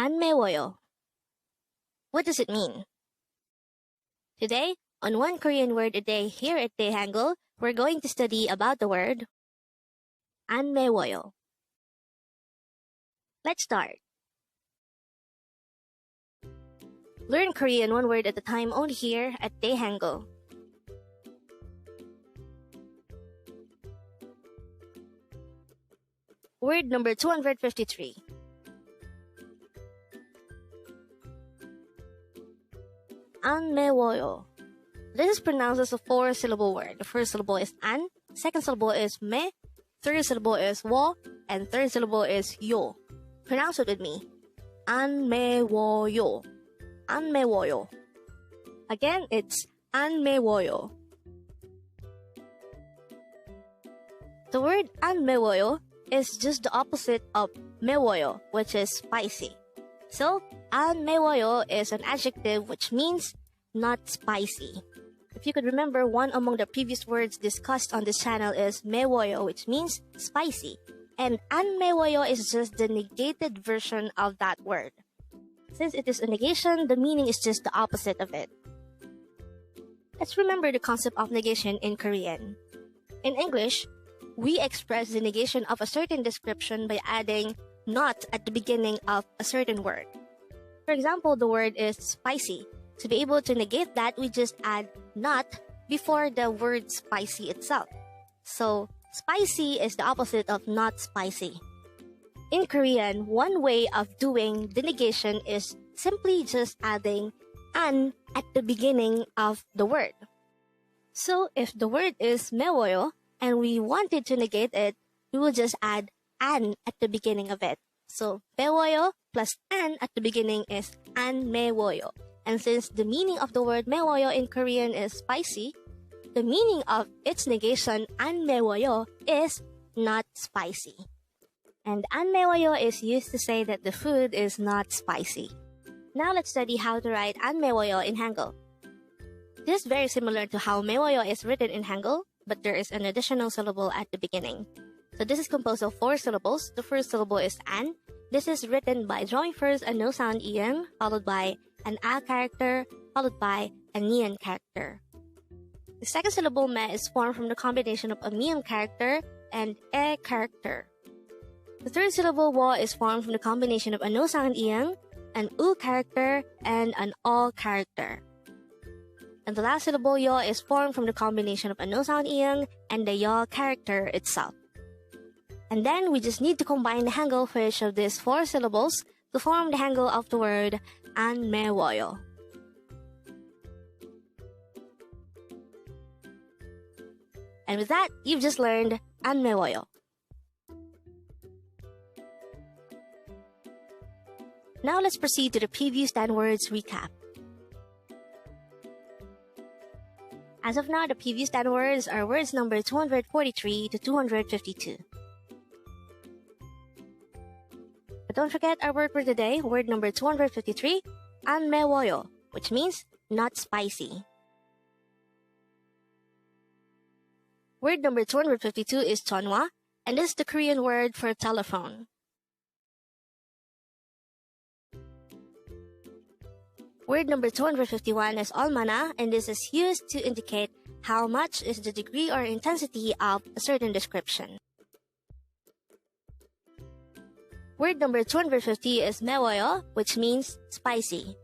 안매워요. What does it mean? Today, on One Korean Word a Day here at Dae-Hangul, we're going to study about the word 안매워요. Let's start. Learn Korean one word at a time only here at Dae-Hangul. Word number 253. 안매워요. This is pronounced as a 4-syllable word. The first syllable is an, second syllable is me, third syllable is wo, and third syllable is yo. Pronounce it with me. 안매워요. 안매워요. Again, it's 안매워요. The word 안매워요 is just the opposite of 매워요, which is spicy. So, 안매워요 is an adjective which means not spicy. If you could remember, one among the previous words discussed on this channel is 매워요, which means spicy. And 안매워요 is just the negated version of that word. Since it is a negation, the meaning is just the opposite of it. Let's remember the concept of negation in Korean. In English, we express the negation of a certain description by adding not at the beginning of a certain word. For example, the word is spicy. To be able to negate that, we just add not before the word spicy itself. So, spicy is the opposite of not spicy. In Korean, one way of doing the negation is simply just adding an at the beginning of the word. So, if the word is 매워요 and we wanted to negate it, we will just add an at the beginning of it. So, 매워요 plus an at the beginning is 안매워요. And since the meaning of the word 매워요 in Korean is spicy, the meaning of its negation, 안매워요, is not spicy. And 안매워요 is used to say that the food is not spicy. Now let's study how to write 안매워요 in Hangul. This is very similar to how 매워요 is written in Hangul, but there is an additional syllable at the beginning. So this is composed of 4 syllables. The first syllable is an. This is written by drawing first a no sound ian, followed by an a character, followed by a nian character. The second syllable me is formed from the combination of a mian character and e character. The third syllable wo is formed from the combination of a no sound ian, an u character, and an o character. And the last syllable yo is formed from the combination of a no sound ian and the yo character itself. And then we just need to combine the Hangul for each of these 4 syllables to form the Hangul of the word 안매워요. And with that, you've just learned 안매워요. Now let's proceed to the previous 10 words recap. As of now, the previous 10 words are words number 243 to 252. But don't forget our word for today, word number 253, 안매워요, which means not spicy. Word number 252 is 전화, and this is the Korean word for telephone. Word number 251 is 얼마나, and this is used to indicate how much is the degree or intensity of a certain description. Word number 250 is 매워요, which means spicy.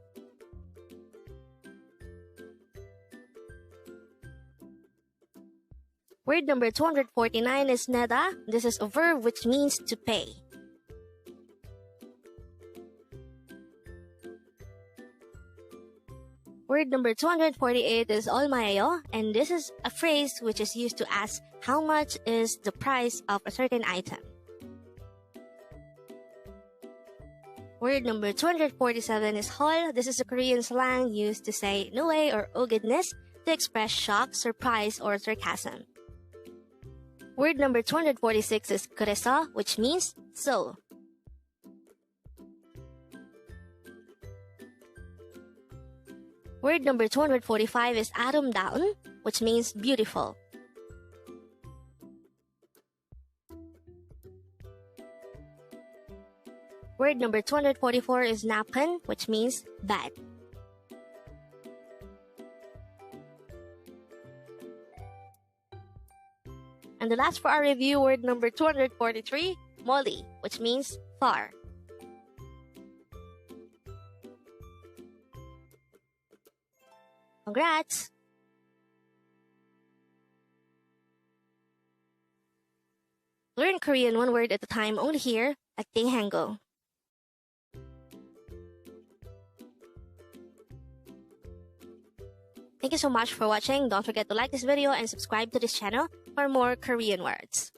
Word number 249 is 내다. This is a verb which means to pay. Word number 248 is 얼마예요, and this is a phrase which is used to ask how much is the price of a certain item. Word number 247 is 헐. This is a Korean slang used to say no way or oh goodness to express shock, surprise, or sarcasm. Word number 246 is 그래서, which means so. Word number 245 is 아름다운, which means beautiful. Word number 244 is napan, which means bad. And the last for our review, word number 243, moli, which means far. Congrats! Learn Korean one word at a time only here at Dae-Hangul. Thank you so much for watching. Don't forget to like this video and subscribe to this channel for more Korean words.